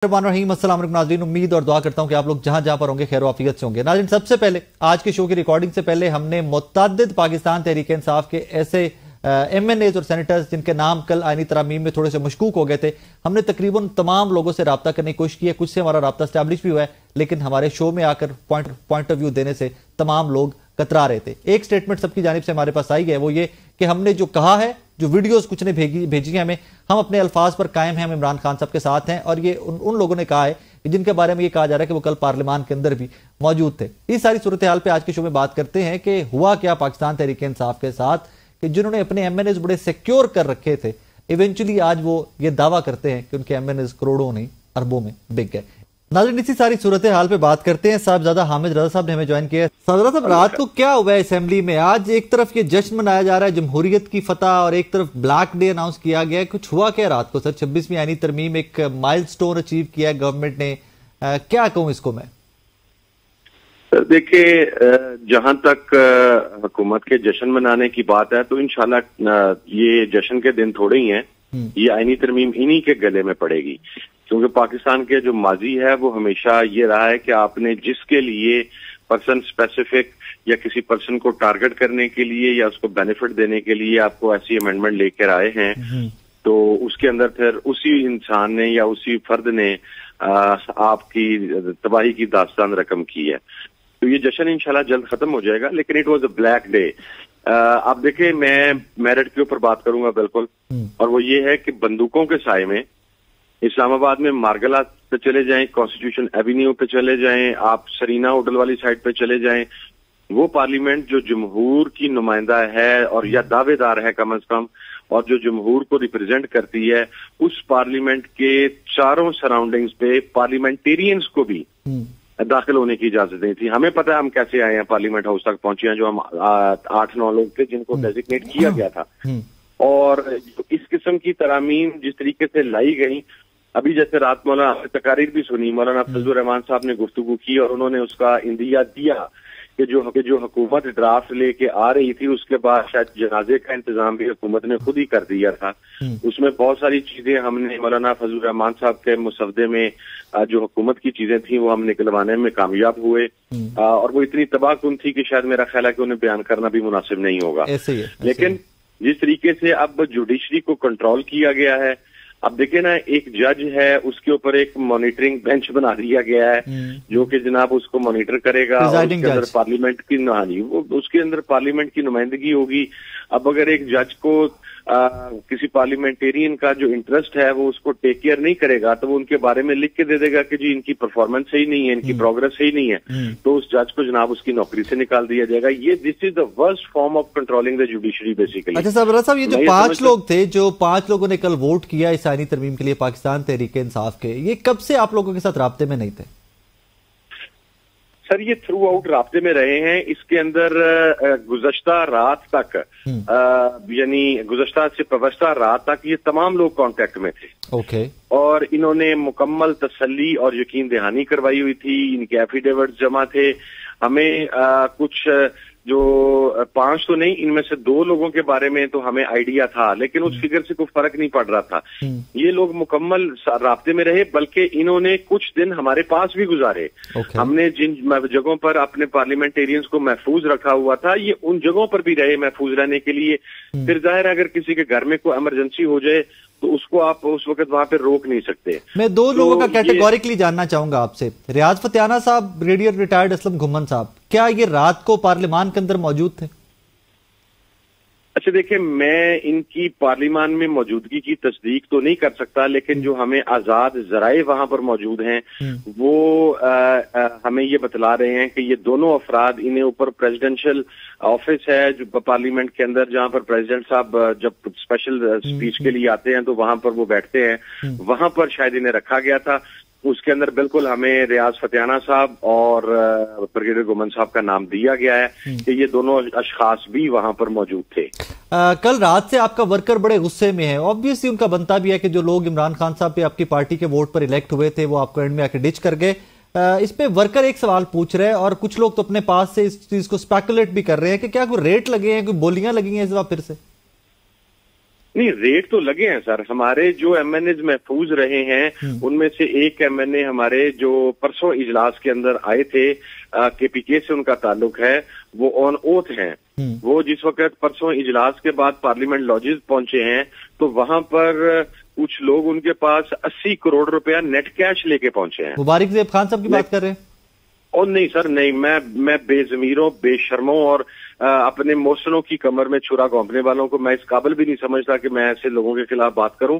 अस्सलाम वालेकुम नाज़रीन, उम्मीद और दुआ करता हूं कि आप लोग जहां जहां पर होंगे खैर आफियत से होंगे। नाज़रीन, सबसे पहले आज के शो की रिकॉर्डिंग से पहले हमने मुतअद्दिद पाकिस्तान तहरीक इंसाफ के ऐसे MNAs और सेनेटर्स जिनके नाम कल आईनी तरमीम में थोड़े से मशकूक हो गए थे, हमने तकरीबन तमाम लोगों से रब्ता करने की कोशिश की है। कुछ से हमारा रब्ता स्टैब्लिश भी हुआ है, लेकिन हमारे शो में आकर पॉइंट ऑफ व्यू देने से तमाम लोग कतरा रहे थे। एक स्टेटमेंट सबकी जानिब से हमारे पास आई है, वो ये कि हमने जो कहा है, जो वीडियोस कुछ ने भेजी है हमें, हम अपने अल्फाज पर कायम हैं, हम इमरान खान साहब के साथ हैं। और ये उन लोगों ने कहा है कि जिनके बारे में ये कहा जा रहा है कि वो कल पार्लियामान के अंदर भी मौजूद थे। इस सारी सूरत हाल पे आज के शो में बात करते हैं कि हुआ क्या पाकिस्तान तहरीक इंसाफ के साथ, कि जिन्होंने अपने MNAs बड़े सिक्योर कर रखे थे, इवेंचुअली आज वो ये दावा करते हैं कि उनके MNAs करोड़ों नहीं अरबों में बिक गए। नाज़रीन, इसी सारी सूरत हाल पे बात करते हैं। साहबजादा हामिद रजा साहब ने हमें ज्वाइन किया है। साहबजादा साहब, रात को क्या हुआ है असेंबली में? आज एक तरफ ये जश्न मनाया जा रहा है जमहूरियत की फतह, और एक तरफ ब्लैक डे अनाउंस किया गया है। कुछ हुआ क्या रात को सर? 26वीं आईनी तरमीम, एक माइलस्टोन अचीव किया है गवर्नमेंट ने, क्या कहूं इसको मैं? देखिए, जहां तक हुकूमत के जश्न मनाने की बात है तो इंशाल्लाह ये जश्न के दिन थोड़े ही हैं। ये आईनी तरमीम इन्हीं के गले में पड़ेगी, क्योंकि पाकिस्तान के जो माजी है वो हमेशा ये रहा है कि आपने जिसके लिए पर्सन स्पेसिफिक या किसी पर्सन को टारगेट करने के लिए या उसको बेनिफिट देने के लिए आपको ऐसी अमेंडमेंट लेकर आए हैं, तो उसके अंदर फिर उसी इंसान ने या उसी फर्द ने आपकी तबाही की दास्तान रकम की है। तो ये जश्न इंशाल्लाह जल्द खत्म हो जाएगा, लेकिन it was a black day. आप देखें, मैं मेरिट के ऊपर बात करूंगा बिल्कुल, और वो ये है कि बंदूकों के साए में इस्लामाबाद में मार्गला पे चले जाएं, कॉन्स्टिट्यूशन एवेन्यू पे चले जाएं, आप सरीना होटल वाली साइड पे चले जाएं, वो पार्लियामेंट जो जमहूर की नुमाइंदा है और या दावेदार है कम से कम, और जो जमहूर को रिप्रेजेंट करती है, उस पार्लियामेंट के चारों सराउंडिंग्स पे पार्लियामेंटेरियंस को भी दाखिल होने की इजाजत नहीं थी। हमें पता है हम कैसे आए हैं, पार्लियामेंट हाउस तक पहुंचे हैं, जो हम 8-9 लोग थे जिनको डेजिग्नेट किया गया था। और इस किस्म की तरामीम जिस तरीके से लाई गई, अभी जैसे रात मौलाना तकारीर भी सुनी, मौलाना फजलुर रहमान साहब ने गुफ्तगू की और उन्होंने उसका इंदिया दिया कि जो हुकूमत ड्राफ्ट लेके आ रही थी, उसके बाद शायद जनाजे का इंतजाम भी हुकूमत ने खुद ही कर दिया था। उसमें बहुत सारी चीजें हमने मौलाना फजलुर रहमान साहब के मुसवदे में जो हुकूमत की चीजें थी वो हम निकलवाने में कामयाब हुए, और वो इतनी तबाहकुन थी कि शायद मेरा ख्याल है कि उन्हें बयान करना भी मुनासिब नहीं होगा। लेकिन जिस तरीके से अब जुडिशरी को कंट्रोल किया गया है, अब देखिए ना, एक जज है, उसके ऊपर एक मॉनिटरिंग बेंच बना दिया गया है जो कि जनाब उसको मॉनिटर करेगा, और उसके अंदर पार्लियामेंट की वो उसके अंदर पार्लियामेंट की नुमाइंदगी होगी। अब अगर एक जज को किसी पार्लियामेंटेरियन का जो इंटरेस्ट है वो उसको टेक केयर नहीं करेगा, तो वो उनके बारे में लिख के दे देगा कि जी इनकी परफॉर्मेंस सही नहीं है, इनकी प्रोग्रेस सही नहीं है, तो उस जज को जनाब उसकी नौकरी से निकाल दिया जाएगा। ये this is the worst form of controlling the judiciary basically. अच्छा साहब, ये जो 5 लोग थे, जो 5 लोगों ने कल वोट किया इस आईनी तरमीम के लिए पाकिस्तान तहरीक इंसाफ के, ये कब से आप लोगों के साथ राब्ते में नहीं थे? सर, ये थ्रू आउट राब्ते में रहे हैं। इसके अंदर गुज़श्ता रात तक, यानी गुज़श्ता से पवश्ता रात तक ये तमाम लोग कांटेक्ट में थे। ओके। और इन्होंने मुकम्मल तसल्ली और यकीन दहानी करवाई हुई थी, इनके एफिडेविट जमा थे। हमें कुछ जो 5 तो नहीं, इनमें से 2 लोगों के बारे में तो हमें आइडिया था, लेकिन उस फिगर से कोई फर्क नहीं पड़ रहा था। ये लोग मुकम्मल राब्ते में रहे, बल्कि इन्होंने कुछ दिन हमारे पास भी गुजारे। हमने जिन जगहों पर अपने पार्लियामेंटेरियंस को महफूज रखा हुआ था, ये उन जगहों पर भी रहे महफूज रहने के लिए। फिर जाहिर है अगर किसी के घर में कोई इमरजेंसी हो जाए तो उसको आप उस वक्त वहां पे रोक नहीं सकते। मैं 2 लोगों का कैटेगोरिकली जानना चाहूंगा आपसे, रियाज फतियाना साहब, ब्रिगेडियर रिटायर्ड असलम घुम्मन साहब, क्या ये रात को पार्लियामान के अंदर मौजूद थे? अच्छा, देखिए, मैं इनकी पार्लियामान में मौजूदगी की तस्दीक तो नहीं कर सकता, लेकिन जो हमें आजाद जराए वहां पर मौजूद हैं वो हमें ये बतला रहे हैं कि ये दोनों अफराद, इन्हें ऊपर प्रेसिडेंशियल ऑफिस है जो पार्लियामेंट के अंदर, जहां पर प्रेसिडेंट साहब जब स्पेशल स्पीच के लिए आते हैं तो वहां पर वो बैठते हैं, वहां पर शायद इन्हें रखा गया था। उसके अंदर बिल्कुल हमें रियाज फतियाना साहब और ब्रिगेडियर घुम्मन साहब का नाम दिया गया है कि ये दोनों अशखास भी वहां पर मौजूद थे। कल रात से आपका वर्कर बड़े गुस्से में है, ऑब्वियसली उनका बनता भी है कि जो लोग इमरान खान साहब पे आपकी पार्टी के वोट पर इलेक्ट हुए थे वो आपको एंड में आके डिच कर गए। इस पे वर्कर एक सवाल पूछ रहे हैं, और कुछ लोग तो अपने पास से इस चीज को स्पेकुलेट भी कर रहे हैं कि क्या कोई रेट लगे हैं, कोई बोलियां लगी हैं इस बार फिर से? نہیں रेट तो लगे हैं सर। हमारे जो MNAs महफूज रहे हैं उनमें से एक MNA हमारे जो परसों इजलास के अंदर आए थे, KPK से उनका ताल्लुक है, वो ऑन ओथ हैं। वो जिस वक्त परसों इजलास के बाद पार्लियामेंट लॉजेस पहुंचे हैं तो वहां पर कुछ लोग उनके पास 80 करोड़ रुपया नेट कैश लेके पहुंचे हैं। मुबारक ज़ेब खान साहब की बात कर रहे हैं? और नहीं सर, नहीं, मैं बेजमीरों, बेशर्मों और अपने मोहसिनों की कमर में छुरा घोंपने वालों को मैं इस काबिल भी नहीं समझता कि मैं ऐसे लोगों के खिलाफ बात करूं।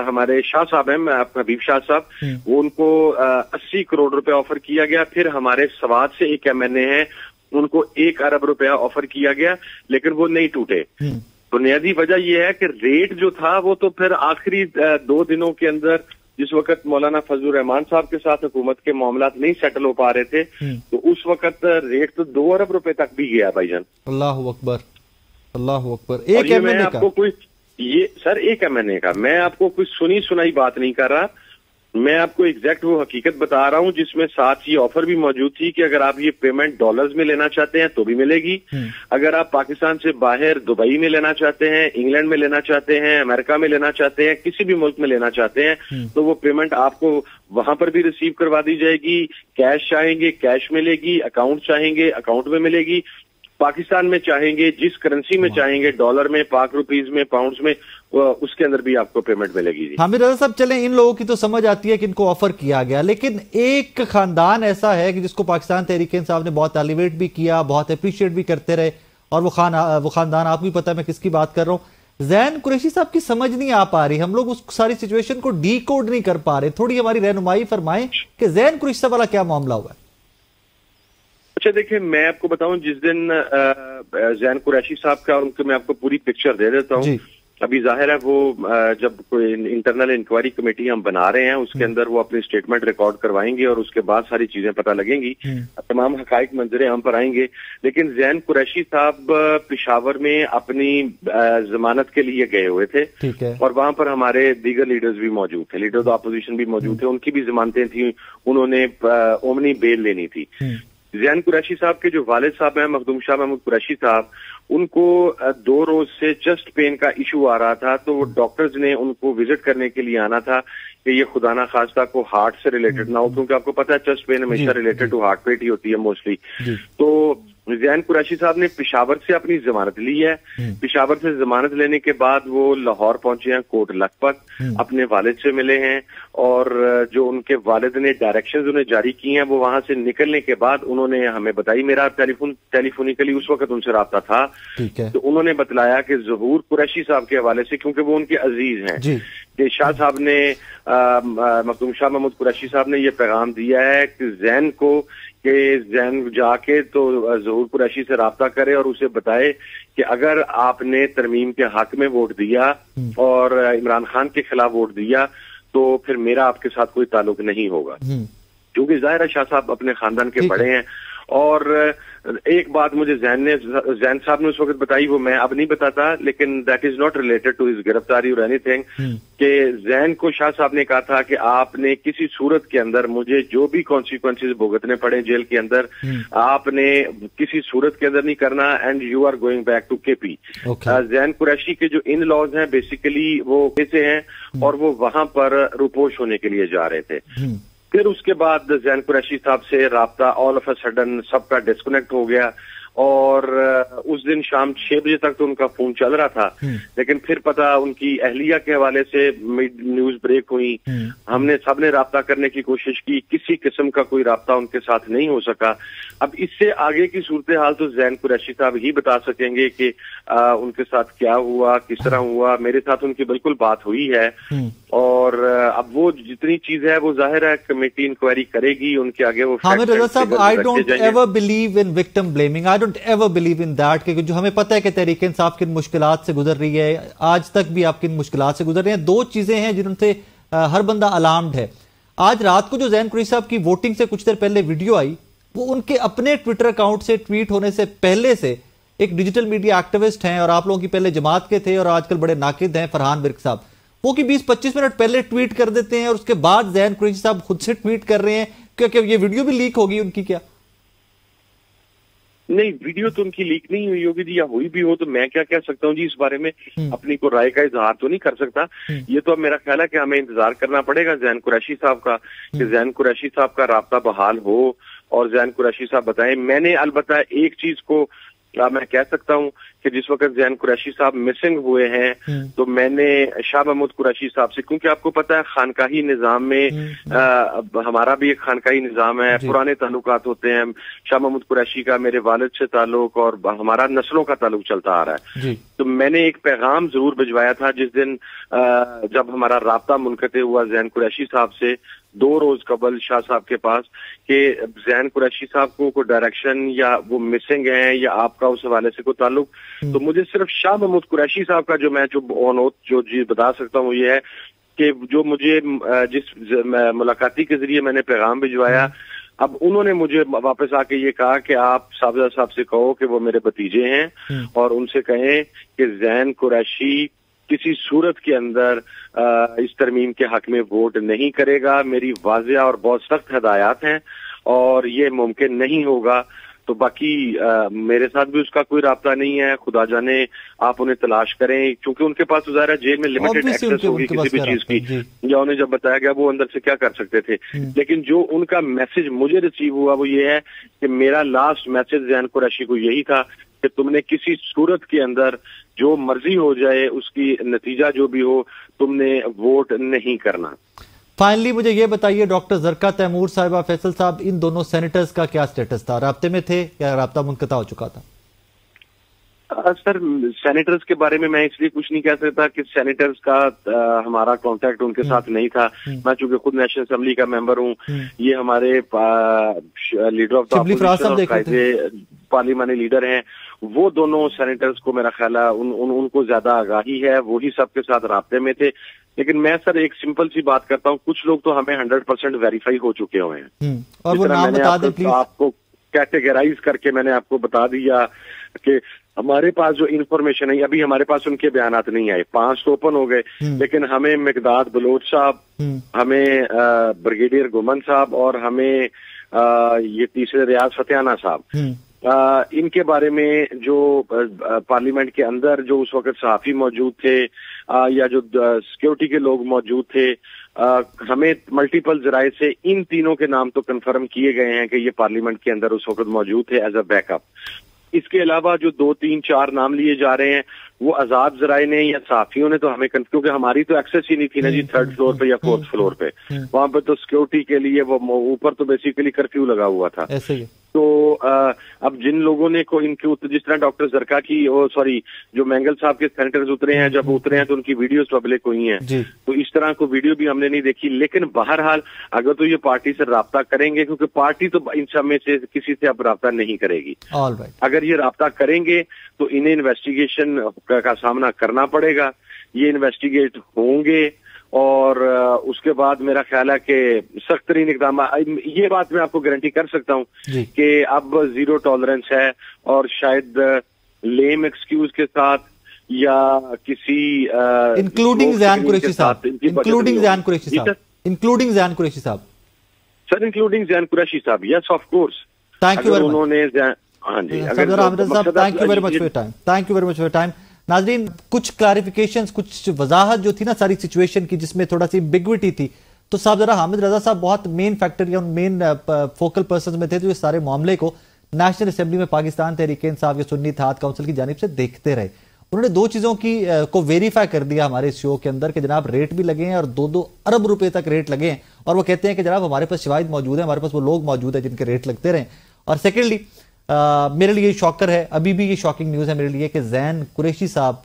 हमारे शाह साहब हैं, मैं हबीब शाह साहब, वो उनको 80 करोड़ रुपया ऑफर किया गया। फिर हमारे सवाद से एक MNA है, उनको 1 अरब रुपया ऑफर किया गया, लेकिन वो नहीं टूटे। बुनियादी वजह यह है कि रेट जो था वो तो फिर आखिरी 2 दिनों के अंदर, जिस वक्त मौलाना फजलुर रहमान साहब के साथ हुकूमत के मामलात नहीं सेटल हो पा रहे थे, तो उस वक्त रेट तो 2 अरब रुपए तक भी गया भाईजान। अल्लाह अकबर, अल्लाह अकबर। एक MNA का, कोई ये सर एक MNA का, मैं आपको कोई सुनी सुनाई बात नहीं कर रहा, मैं आपको एग्जैक्ट वो हकीकत बता रहा हूं जिसमें साथ ये ऑफर भी मौजूद थी कि अगर आप ये पेमेंट डॉलर्स में लेना चाहते हैं तो भी मिलेगी, अगर आप पाकिस्तान से बाहर दुबई में लेना चाहते हैं, इंग्लैंड में लेना चाहते हैं, अमेरिका में लेना चाहते हैं, किसी भी मुल्क में लेना चाहते हैं तो वो पेमेंट आपको वहां पर भी रिसीव करवा दी जाएगी। कैश चाहेंगे कैश मिलेगी, अकाउंट चाहेंगे अकाउंट में मिलेगी, पाकिस्तान में चाहेंगे जिस करेंसी में चाहेंगे, डॉलर में, पाक रुपीज में, पाउंड्स में, उसके अंदर भी आपको पेमेंट मिलेगी। जी हामिद रजा साहब, चलें इन लोगों की तो समझ आती है कि इनको ऑफर किया गया, लेकिन एक खानदान ऐसा है कि जिसको पाकिस्तान तहरीक इंसाफ ने बहुत एलिवेट भी किया, बहुत अप्रिशिएट भी करते रहे, और वो खानदान आपको भी पता है मैं किसकी बात कर रहा हूँ। ज़ैन कुरैशी साहब की समझ नहीं आ पा रही, हम लोग उस सारी सिचुएशन को डी कोड नहीं कर पा रहे। थोड़ी हमारी रहनुमाई फरमाएं कि ज़ैन कुरैशी साहब वाला क्या मामला हुआ है। अच्छा देखिए, मैं आपको बताऊं, जिस दिन ज़ैन कुरैशी साहब का, उनके मैं आपको पूरी पिक्चर दे देता हूं। अभी जाहिर है वो जब कोई इंटरनल इंक्वायरी कमेटी हम बना रहे हैं उसके अंदर वो अपनी स्टेटमेंट रिकॉर्ड करवाएंगे और उसके बाद सारी चीजें पता लगेंगी, तमाम हकाइक मंजरे हम पर आएंगे। लेकिन ज़ैन कुरैशी साहब पेशावर में अपनी जमानत के लिए गए हुए थे और वहां पर हमारे दीगर लीडर्स भी मौजूद थे, लीडर्स ऑफ अपोजिशन भी मौजूद थे, उनकी भी जमानतें थी, उन्होंने ओमनी बेल लेनी थी। ज़ैन कुरैशी साहब के जो वालिद साहब हैं मखदूम शाह महमूद कुरैशी साहब, उनको 2 रोज से चेस्ट पेन का इशू आ रहा था, तो डॉक्टर्स ने उनको विजिट करने के लिए आना था कि ये खुदा ना खास्ता को हार्ट से रिलेटेड ना हो, क्योंकि आपको पता है चेस्ट पेन हमेशा रिलेटेड टू हार्ट पेट ही होती है मोस्टली। तो ज़ैन कुरैशी साहब ने पेशावर से अपनी जमानत ली है। पेशावर से जमानत लेने के बाद वो लाहौर पहुंचे हैं, कोट लखपत, अपने वालिद से मिले हैं और जो उनके वालिद ने डायरेक्शंस उन्हें जारी की हैं वो वहां से निकलने के बाद उन्होंने हमें बताई, मेरा टेलीफोनिकली उस वक्त उनसे राब्ता था, तो उन्होंने बतलाया कि ज़हूर कुरैशी साहब के हवाले से, क्योंकि वो उनके अजीज हैं, कि शाह साहब ने, मखदूम शाह महमूद कुरैशी साहब ने ये पैगाम दिया है कि ज़ैन को, कि ज़ैन जाके तो ज़हूर कुरैशी से राब्ता करे और उसे बताए कि अगर आपने तरमीम के हक में वोट दिया और इमरान खान के खिलाफ वोट दिया तो फिर मेरा आपके साथ कोई ताल्लुक नहीं होगा, क्योंकि जाहिर है शाह साहब अपने खानदान के बड़े हैं। और एक बात मुझे ज़ैन साहब ने उस वक्त बताई, वो मैं अब नहीं बताता, लेकिन that is not related to his गिरफ्तारी और एनीथिंग, कि ज़ैन को शाह साहब ने कहा था कि आपने किसी सूरत के अंदर मुझे जो भी कॉन्सिक्वेंसेज भुगतने पड़े जेल के अंदर, आपने किसी सूरत के अंदर नहीं करना, and you are going back to KP. Zain Qureshi के जो इन लॉज हैं बेसिकली वो कैसे हैं और वो वहां पर रुपोश होने के लिए जा रहे थे। फिर उसके बाद ज़ैन कुरैशी साहब से राब्ता ऑल ऑफ अ सडन सबका डिस्कनेक्ट हो गया और उस दिन शाम 6 बजे तक तो उनका फोन चल रहा था, लेकिन फिर पता उनकी अहलिया के हवाले से न्यूज ब्रेक हुई, हमने सबने राब्ता करने की कोशिश की, किसी किस्म का कोई राब्ता उनके साथ नहीं हो सका। अब इससे आगे की सूरत हाल तो ज़ैन कुरैशी साहब ही बता सकेंगे कि उनके साथ क्या हुआ, किस तरह हुआ। मेरे साथ उनकी बिल्कुल बात हुई है और अब वो जितनी चीज है वो जाहिर है कमेटी इंक्वायरी करेगी, उनके आगे वो हामिद रजा साहब, I don't ever believe in victim blaming, I don't ever believe in that, क्योंकि जो हमें पता है कि तहरीक इंसाफ किन मुश्किलात से गुजर रही है, आज तक भी आप किन मुश्किलात से गुजर रहे हैं। 2 चीजें हैं जिनसे हर बंदा अलार्म्ड है। आज रात को जो ज़ैन कुरैशी साहब की वोटिंग से कुछ देर पहले वीडियो आई, वो उनके अपने ट्विटर अकाउंट से ट्वीट होने से पहले से एक डिजिटल मीडिया एक्टिविस्ट हैं और आप लोगों की पहले जमात के थे और आजकल बड़े नाकिद हैं, फरहान बिर्क साहब, वो कि 20-25 मिनट पहले ट्वीट कर देते हैं और उसके बाद ज़ैन कुरैशी साहब खुद से ट्वीट कर रहे हैं। क्या ये वीडियो भी लीक होगी उनकी? क्या नहीं, वीडियो तो उनकी लीक नहीं हुई होगी जी, या हुई भी हो तो मैं क्या कह सकता हूँ जी इस बारे में, अपनी को राय का इजहार तो नहीं कर सकता। ये तो अब मेरा ख्याल है कि हमें इंतजार करना पड़ेगा जैन कुरैशी साहब का, कि जैन कुरैशी साहब का राब्ता बहाल हो और जैन कुरैशी साहब बताएं। मैंने अलबत्ता एक चीज को मैं कह सकता हूँ कि जिस वक्त जैन कुरैशी साहब मिसिंग हुए हैं तो मैंने शाह महमूद कुरैशी साहब से, क्योंकि आपको पता है खानकाही निजाम में हमारा भी एक खानकाही निजाम है, पुराने ताल्लुकात होते हैं। शाह महमूद कुरैशी का मेरे वालिद से ताल्लुक और हमारा नस्लों का ताल्लुक चलता आ रहा है। तो मैंने एक पैगाम जरूर भिजवाया था जिस दिन जब हमारा राब्ता मुनक़ते हुआ जैन कुरैशी साहब से 2 रोज कबल शाह साहब के पास, कि जैन कुरैशी साहब को कोई डायरेक्शन या वो मिसिंग हैं या आपका उस हवाले से कोई ताल्लुक, तो मुझे सिर्फ शाह महमूद कुरैशी साहब का जो चीज बता सकता हूँ ये है कि जो मुझे जिस मुलाकाती के जरिए मैंने पैगाम भिजवाया, अब उन्होंने मुझे वापस आके ये कहा कि आप साहबजादा साहब से कहो कि वो मेरे भतीजे हैं और उनसे कहें कि जैन कुरैशी किसी सूरत के अंदर इस तरमीम के हक में वोट नहीं करेगा। मेरी वाज़ेह और बहुत सख्त हिदायत हैं और ये मुमकिन नहीं होगा। तो बाकी मेरे साथ भी उसका कोई राब्ता नहीं है, खुदा जाने आप उन्हें तलाश करें, क्योंकि उनके पास तो ज़ाहिर है जेल में लिमिटेड एक्सेस होगी किसी भी चीज की, या उन्हें जब बताया गया वो अंदर से क्या कर सकते थे। लेकिन जो उनका मैसेज मुझे रिसीव हुआ वो ये है कि मेरा लास्ट मैसेज जैन कुरैशी को यही था कि तुमने किसी सूरत के अंदर जो मर्जी हो जाए उसकी नतीजा जो भी हो, तुमने वोट नहीं करना। फाइनली मुझे ये बताइए डॉक्टर ज़रका तैमूर साहिबा, फैसल साहब, इन दोनों सेनेटर्स का क्या स्टेटस था? राब्ते में थे या राब्ता मुनक़ता हो चुका था? सर सेनेटर्स के बारे में मैं इसलिए कुछ नहीं कह सकता कि सेनेटर्स का हमारा कांटेक्ट उनके साथ नहीं था। मैं चूंकि खुद नेशनल असेंबली का मेंबर हूँ, ये हमारे लीडर ऑफ द अपोजिशन पार्लिमानी लीडर हैं, वो दोनों सेनेटर्स को मेरा ख्याल है उनको ज्यादा आगाही है, वो ही सबके साथ राब्ते में थे। लेकिन मैं सर एक सिंपल सी बात करता हूँ, कुछ लोग तो हमें 100% वेरीफाई हो चुके हुए हैं और वो नाम बता दें प्लीज। आपको कैटेगराइज करके मैंने आपको बता दिया कि हमारे पास जो इन्फॉर्मेशन है, अभी हमारे पास उनके बयानात नहीं आए, 5 तो ओपन हो गए, लेकिन हमें मिकदाद बलोच साहब, हमें ब्रिगेडियर गुमन साहब और हमें ये तीसरे रियाज फतेहाना साहब, इनके बारे में जो पार्लियामेंट के अंदर जो उस वक्त सहाफी मौजूद थे या जो सिक्योरिटी के लोग मौजूद थे, हमें मल्टीपल जराए से इन तीनों के नाम तो कंफर्म किए गए हैं कि ये पार्लियामेंट के अंदर उस वक्त मौजूद थे एज अ बैकअप। इसके अलावा जो 2, 3, 4 नाम लिए जा रहे हैं वो आजाद जराए ने या साफियों ने तो हमें, क्योंकि हमारी तो एक्सेस ही नहीं थी ना जी 3rd फ्लोर पे या 4th फ्लोर पे, वहां पे तो सिक्योरिटी के लिए वो ऊपर तो बेसिकली कर्फ्यू लगा हुआ था। तो अब जिन लोगों ने को इनके जिस तरह डॉक्टर ज़रका की जो मैंगल साहब के सेनेटर्स उतरे हैं, जब उतरे हैं तो उनकी वीडियोस पब्लिक हुई हैं, तो इस तरह को वीडियो भी हमने नहीं देखी। लेकिन बहरहाल अगर तो ये पार्टी से राब्ता करेंगे, क्योंकि पार्टी तो इन सब में से किसी से अब राब्ता नहीं करेगी, अगर ये राब्ता करेंगे तो इन्हें इन्वेस्टिगेशन का सामना करना पड़ेगा, ये इन्वेस्टिगेट होंगे और उसके बाद मेरा ख्याल है कि सख्त तरीन इक़दाम, ये बात मैं आपको गारंटी कर सकता हूँ कि अब 0 टॉलरेंस है और शायद लेम एक्सक्यूज के साथ या किसी इंक्लूडिंग जैन कुरैशी साहब, इंक्लूडिंग जैन कुरैशी साहब, इंक्लूडिंग जैन कुरैशी साहब, sir including Zain Qureshi sahab, yes of course. Thank you very much. उन्होंने हाँ जी, thank you very much for your time, thank you very much for your time. नाजरीन, कुछ क्लैरिफिकेशंस, कुछ वजाहत जो थी ना सारी सिचुएशन की, जिसमें थोड़ा सी एम्बिग्विटी थी, तो साहब जरा हामिद रजा साहब बहुत मेन फैक्टर या मेन फोकल पर्सन में थे जो इस सारे मामले को नेशनल असेंबली में पाकिस्तान तहरीक इंसाफ या सुन्नी इत्तेहाद काउंसिल की जानिब से देखते रहे। उन्होंने 2 चीजों की को वेरीफाई कर दिया हमारे इस शो के अंदर कि जनाब रेट भी लगे हैं और 2-2 अरब रुपए तक रेट लगे हैं, और वो कहते हैं कि जनाब हमारे पास शवाहिद मौजूद है, हमारे पास वो लोग मौजूद है जिनके रेट लगते रहे। और सेकेंडली मेरे लिए शॉकर है, अभी भी ये शॉकिंग न्यूज है मेरे लिए कि जैन कुरैशी साहब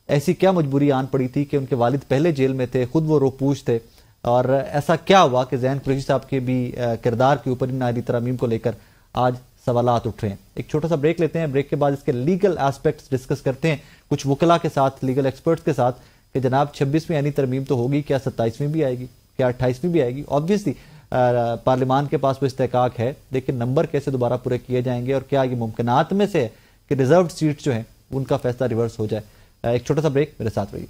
ऐसी क्या मजबूरी आन पड़ी थी कि उनके वालिद पहले जेल में थे, खुद वो रोपूश थे, और ऐसा क्या हुआ कि जैन कुरैशी साहब के भी किरदार के ऊपर इन आईनी तरमीम को लेकर आज सवालात उठ रहे हैं। एक छोटा सा ब्रेक लेते हैं, ब्रेक के बाद इसके लीगल एस्पेक्ट्स डिस्कस करते हैं कुछ वकला के साथ, लीगल एक्सपर्ट्स के साथ, कि जनाब 26वीं आईनी तरमीम तो होगी, क्या 27वीं भी आएगी, क्या 28वीं भी आएगी? ऑब्वियसली पार्लियामान के पास वो इस्तेकाक है, लेकिन नंबर कैसे दोबारा पूरे किए जाएंगे और क्या ये मुमकिनात में से है कि रिजर्व सीट्स जो हैं उनका फैसला रिवर्स हो जाए। एक छोटा सा ब्रेक, मेरे साथ रहिए।